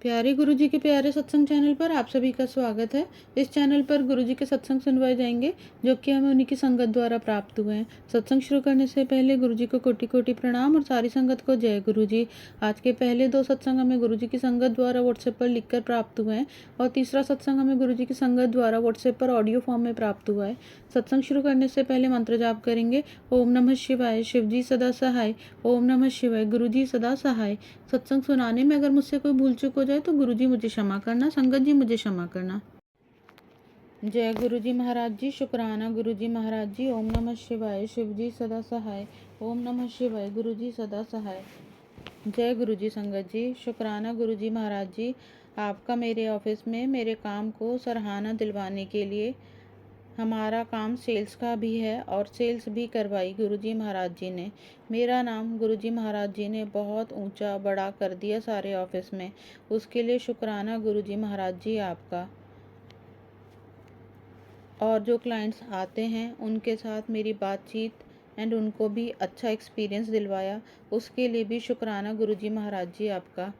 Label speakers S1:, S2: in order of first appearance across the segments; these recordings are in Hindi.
S1: प्यारे गुरुजी के प्यारे सत्संग चैनल पर आप सभी का स्वागत है। इस चैनल पर गुरुजी के सत्संग सुनवाए जाएंगे जो कि हमें उन्हीं की संगत द्वारा प्राप्त हुए हैं। सत्संग शुरू करने से पहले गुरुजी को कोटि कोटि प्रणाम और सारी संगत को जय गुरुजी। आज के पहले 2 सत्संग हमें गुरुजी की संगत द्वारा व्हाट्सएप पर लिखकर प्राप्त हुए हैं और तीसरा सत्संग हमें गुरुजी की संगत द्वारा व्हाट्सएप पर ऑडियो फॉर्म में प्राप्त हुआ है। सत्संग शुरू करने से पहले मंत्र जाप करेंगे। ओम नमः शिवाय, शिवजी सदा सहाय। ओम नमः शिवाय, गुरुजी सदा सहाय। सत्संग सुनाने में अगर मुझसे कोई भूल चूक हो जाए तो गुरुजी मुझे क्षमा करना, संगत जी मुझे क्षमा करना। जय गुरुजी महाराज जी, शुक्राना गुरुजी महाराज जी। ओम नमः शिवाय, शिवजी सदा सहाय। ओम नमः शिवाय, गुरुजी सदा सहाय। जय गुरुजी संगत जी, शुक्राना गुरुजी महाराज जी। आपका मेरे ऑफिस में मेरे काम को सराहना दिलवाने के लिए। हमारा काम सेल्स का भी है और सेल्स भी करवाई गुरुजी महाराज जी ने। मेरा नाम गुरुजी महाराज जी ने बहुत ऊंचा बड़ा कर दिया सारे ऑफिस में। उसके लिए शुक्राना गुरुजी महाराज जी आपका। और जो क्लाइंट्स आते हैं उनके साथ मेरी बातचीत एंड उनको भी अच्छा एक्सपीरियंस दिलवाया, उसके लिए भी शुक्राना गुरुजी महाराज जी आपका।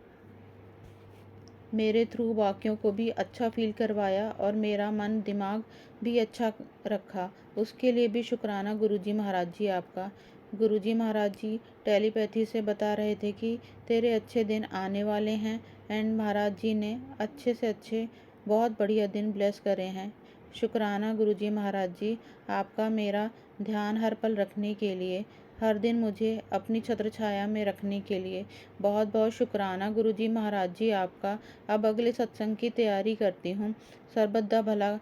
S1: मेरे थ्रू बाकियों को भी अच्छा फील करवाया और मेरा मन दिमाग भी अच्छा रखा, उसके लिए भी शुक्राना गुरुजी महाराज जी आपका। गुरुजी महाराज जी टेलीपैथी से बता रहे थे कि तेरे अच्छे दिन आने वाले हैं एंड महाराज जी ने अच्छे से अच्छे बहुत बढ़िया दिन ब्लेस करे हैं। शुक्राना गुरुजी महाराज जी आपका मेरा ध्यान हर पल रखने के लिए, हर दिन मुझे अपनी छत्र छाया में रखने के लिए बहुत बहुत शुक्राना गुरुजी महाराज जी आपका। अब अगले सत्संग की तैयारी करती हूँ। सर्वदा भला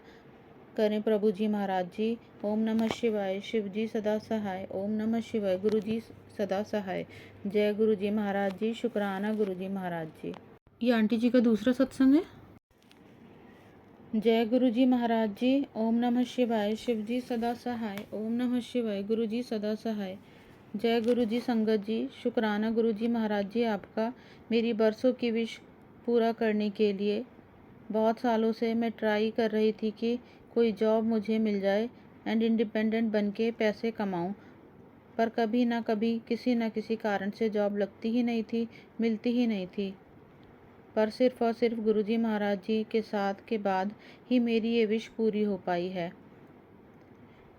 S1: करें प्रभु जी महाराज जी। ओम नमः शिवाय, शिवजी सदा सहाय। ओम नमः शिवाय, गुरुजी सदा सहाय। जय गुरुजी महाराज जी, शुक्राना गुरुजी महाराज जी। ये आंटी जी का दूसरा सत्संग है। जय गुरुजी महाराज जी। ओम नमः शिवाय, शिवजी सदा सहाय। ओम नमः शिवाय, गुरुजी सदा सहाय। जय गुरुजी संगत जी, शुक्राना गुरुजी महाराज जी आपका। मेरी बरसों की विश पूरा करने के लिए बहुत सालों से मैं ट्राई कर रही थी कि कोई जॉब मुझे मिल जाए एंड इंडिपेंडेंट बन के पैसे कमाऊँ, पर कभी ना कभी किसी न किसी कारण से जॉब लगती ही नहीं थी, मिलती ही नहीं थी। पर सिर्फ और सिर्फ गुरुजी महाराज जी के साथ के बाद ही मेरी ये विश पूरी हो पाई है।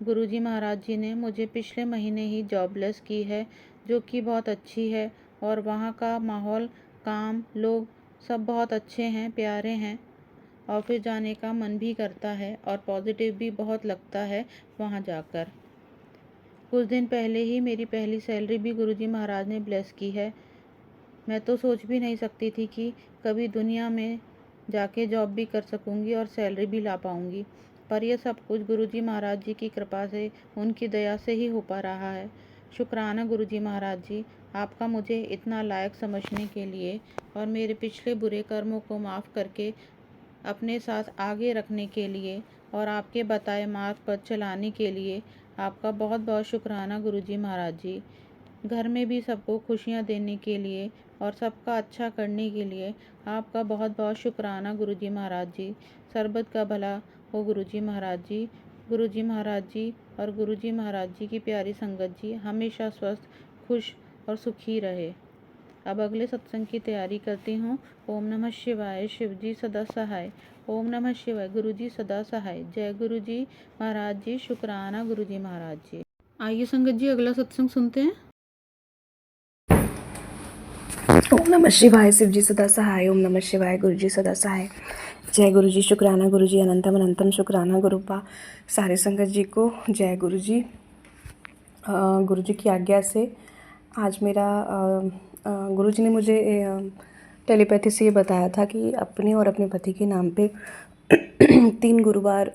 S1: गुरुजी महाराज जी ने मुझे पिछले महीने ही जॉबलेस की है, जो कि बहुत अच्छी है और वहाँ का माहौल, काम, लोग सब बहुत अच्छे हैं, प्यारे हैं। ऑफिस जाने का मन भी करता है और पॉजिटिव भी बहुत लगता है वहाँ जाकर। कुछ दिन पहले ही मेरी पहली सैलरी भी गुरुजी महाराज ने ब्लेस की है। मैं तो सोच भी नहीं सकती थी कि कभी दुनिया में जाके जॉब भी कर सकूंगी और सैलरी भी ला पाऊंगी, पर यह सब कुछ गुरुजी महाराज जी की कृपा से, उनकी दया से ही हो पा रहा है। शुक्राना गुरुजी महाराज जी आपका मुझे इतना लायक समझने के लिए और मेरे पिछले बुरे कर्मों को माफ़ करके अपने साथ आगे रखने के लिए और आपके बताए मार्ग पर चलाने के लिए आपका बहुत बहुत शुक्राना गुरुजी महाराज जी। घर में भी सबको खुशियाँ देने के लिए और सबका अच्छा करने के लिए आपका बहुत बहुत शुक्राना गुरुजी महाराज जी। सरबत का भला हो गुरुजी महाराज जी। गुरुजी महाराज जी और गुरुजी महाराज जी की प्यारी संगत जी हमेशा स्वस्थ, खुश और सुखी रहे। अब अगले सत्संग की तैयारी करती हूँ। ओम नमः शिवाय, शिवजी सदा सहाय। ओम नमः शिवाय, गुरुजी सदा सहाय। जय गुरुजी महाराज जी, शुक्राना गुरुजी महाराज जी। आइए संगत जी अगला सत्संग सुनते हैं।
S2: ओम नमः शिवाय, शिवजी सदा सहाय। ओम नमः शिवाय, गुरुजी सदा सहाय। जय गुरुजी, शुक्राना गुरुजी, अनंतम अनंतम शुक्राना गुरुपा। सारे संगत जी को जय गुरुजी। गुरुजी की आज्ञा से आज मेरा गुरुजी ने मुझे टेलीपैथी से ये बताया था कि अपने और अपने पति के नाम पे 3 गुरुवार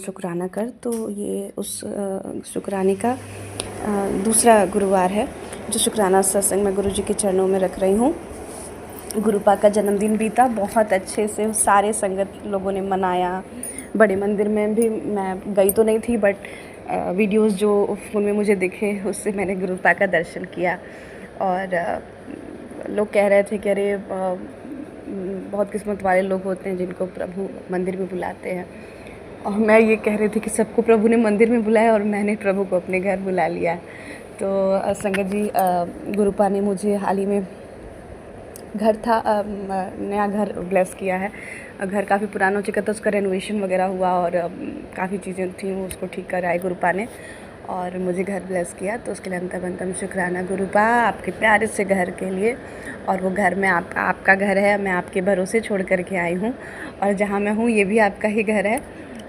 S2: शुक्राना कर। तो ये उस शुक्राने का दूसरा गुरुवार है जो शुक्राना सत्संग में गुरुजी के चरणों में रख रही हूँ। गुरुपा का जन्मदिन बीता बहुत अच्छे से, सारे संगत लोगों ने मनाया। बड़े मंदिर में भी मैं गई तो नहीं थी, बट वीडियोस जो फ़ोन में मुझे दिखे उससे मैंने गुरुपा का दर्शन किया। और लोग कह रहे थे कि अरे बहुत किस्मत वाले लोग होते हैं जिनको प्रभु मंदिर में बुलाते हैं। और मैं ये कह रही थी कि सबको प्रभु ने मंदिर में बुलाया और मैंने प्रभु को अपने घर बुला लिया। तो संगत जी, गुरुपा ने मुझे हाल ही में घर था, नया घर ब्लेस किया है। घर काफ़ी पुराना हो चुका था, उसका रेनोवेशन वगैरह हुआ और काफ़ी चीज़ें थी, वो उसको ठीक कराए गुरुपा ने और मुझे घर ब्लेस किया। तो उसके लिए अंतम शुक्राना गुरुपा आपके प्यारे से घर के लिए। और वो घर में आपका घर है, मैं आपके भरोसे छोड़ कर के आई हूँ और जहाँ मैं हूँ ये भी आपका ही घर है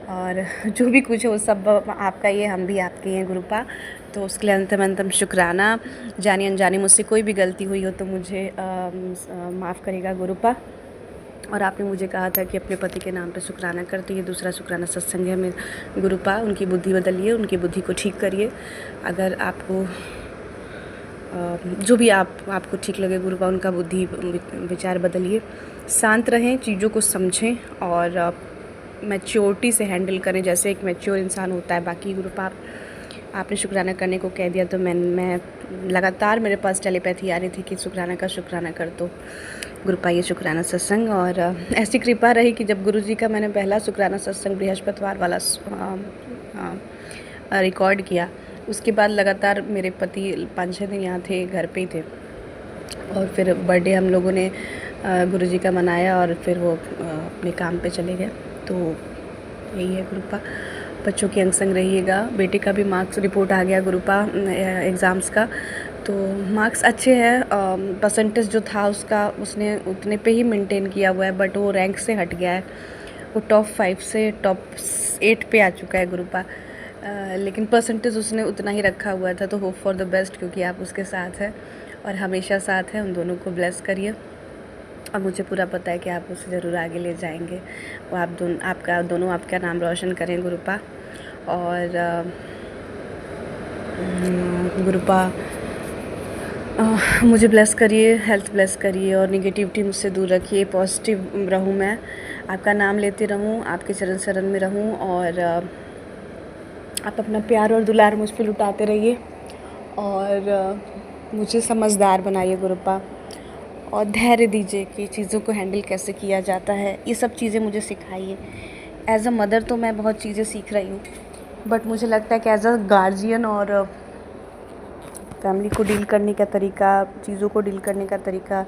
S2: और जो भी कुछ है वो सब आपका ही है, हम भी आपके हैं गुरुपा। तो उसके लिए अंतम शुक्राना। जानी अनजानी मुझसे कोई भी गलती हुई हो तो मुझे माफ़ करेगा गुरुपा। और आपने मुझे कहा था कि अपने पति के नाम पे शुक्राना करते, ये दूसरा शुक्राना सत्संग है मेरे गुरुपा। उनकी बुद्धि बदलिए, उनकी बुद्धि को ठीक करिए। अगर आपको जो भी आपको ठीक लगे गुरुपा, उनका बुद्धि विचार बदलिए। शांत रहें, चीज़ों को समझें और मैच्योरिटी से हैंडल करें जैसे एक मैच्योर इंसान होता है। बाकी गुरुपा आपने शुक्राना करने को कह दिया तो मैं लगातार मेरे पास टेलीपैथी आ रही थी कि शुक्राना कर दो गुरुपा ये शुक्राना सत्संग। और ऐसी कृपा रही कि जब गुरुजी का मैंने पहला शुक्राना सत्संग बृहस्पतिवार वाला रिकॉर्ड किया, उसके बाद लगातार मेरे पति 5-6 दिन यहाँ थे, घर पे ही थे। और फिर बर्थडे हम लोगों ने गुरुजी का मनाया और फिर वो अपने काम पे चले गए। तो यही है गुरुपा, बच्चों की अंग संग रहिएगा। बेटे का भी मार्क्स रिपोर्ट आ गया गुरुपा एग्ज़ाम्स का, तो मार्क्स अच्छे हैं। परसेंटेज जो था उसका उसने उतने पे ही मेंटेन किया हुआ है, बट वो रैंक से हट गया है। वो टॉप 5 से टॉप 8 पे आ चुका है गुरुपा। लेकिन परसेंटेज उसने उतना ही रखा हुआ था। तो होप फॉर द बेस्ट, क्योंकि आप उसके साथ हैं और हमेशा साथ हैं। उन दोनों को ब्लेस करिए और मुझे पूरा पता है कि आप उसे ज़रूर आगे ले जाएंगे। वो आप दोनों आपका नाम रोशन करें गुरुपा। और गुरुपा मुझे ब्लेस करिए, हेल्थ ब्लेस करिए और निगेटिविटी मुझसे दूर रखिए। पॉजिटिव रहूँ, मैं आपका नाम लेते रहूँ, आपके चरण शरण में रहूँ और आप अपना प्यार और दुलार मुझ पर लुटाते रहिए और मुझे समझदार बनाइए गुरुपा और धैर्य दीजिए कि चीज़ों को हैंडल कैसे किया जाता है। ये सब चीज़ें मुझे सिखाइए। एज़ अ मदर तो मैं बहुत चीज़ें सीख रही हूँ, बट मुझे लगता है कि एज़ अ गार्जियन और फैमिली को डील करने का तरीका, चीज़ों को डील करने का तरीका,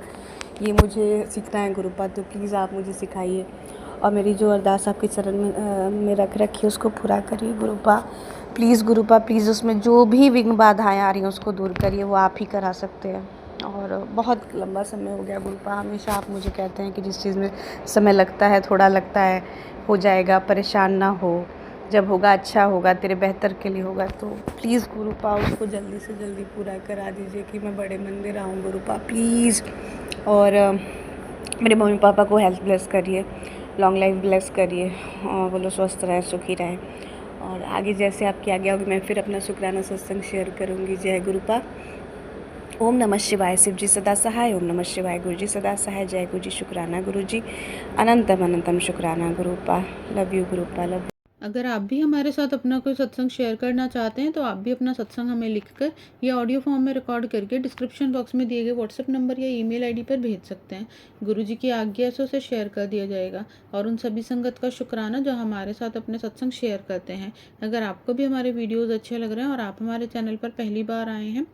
S2: ये मुझे सीखना है गुरुपा। तो प्लीज़ आप मुझे सिखाइए और मेरी जो अरदास आपके चरण में रख रखी है उसको पूरा करिए गुरुपा। प्लीज़ गुरुपा, प्लीज़ उसमें जो भी विघ्न बाधाएँ आ रही हैं उसको दूर करिए, वो आप ही करा सकते हैं। और बहुत लंबा समय हो गया गुरुपा, हमेशा आप मुझे कहते हैं कि जिस चीज़ में समय लगता है, थोड़ा लगता है, हो जाएगा, परेशान ना हो, जब होगा अच्छा होगा, तेरे बेहतर के लिए होगा। तो प्लीज़ गुरुपा उसको जल्दी से जल्दी पूरा करा दीजिए कि मैं बड़े मंदिर आऊँ गुरुपा, प्लीज़। और मेरे मम्मी पापा को हेल्थ ब्लेस करिए, लॉन्ग लाइफ ब्लेस करिए और वो लोग स्वस्थ रहें, सुखी रहें। और आगे जैसे आपकी आज्ञा होगी मैं फिर अपना शुक्राना सत्संग शेयर करूँगी। जय गुरुपा। ओम नमः शिवाय, शिव जी सदा सहाय। ओम नमः शिवाय, गुरु जी सदा सहाय। जय गुरु जी, शुक्राना गुरु जी, अनंतम शुक्राना गुरुपा। लव यू गुरुपा, लव।
S1: अगर आप भी हमारे साथ अपना कोई सत्संग शेयर करना चाहते हैं तो आप भी अपना सत्संग हमें लिखकर या ऑडियो फॉर्म में रिकॉर्ड करके डिस्क्रिप्शन बॉक्स में दिए गए व्हाट्सएप नंबर या ईमेल आईडी पर भेज सकते हैं। गुरुजी की आज्ञा से उसे शेयर कर दिया जाएगा। और उन सभी संगत का शुक्राना जो हमारे साथ अपने सत्संग शेयर करते हैं। अगर आपको भी हमारे वीडियोज़ अच्छे लग रहे हैं और आप हमारे चैनल पर पहली बार आए हैं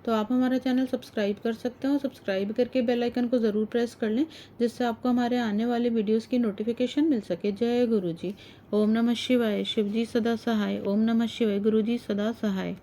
S1: तो आप हमारा चैनल सब्सक्राइब कर सकते हैं और सब्सक्राइब करके बेल आइकन को ज़रूर प्रेस कर लें, जिससे आपको हमारे आने वाले वीडियोस की नोटिफिकेशन मिल सके। जय गुरु जी। ओम नमः शिवाय, शिव जी सदा सहाय। ओम नमः शिवाय, गुरु जी सदा सहाय।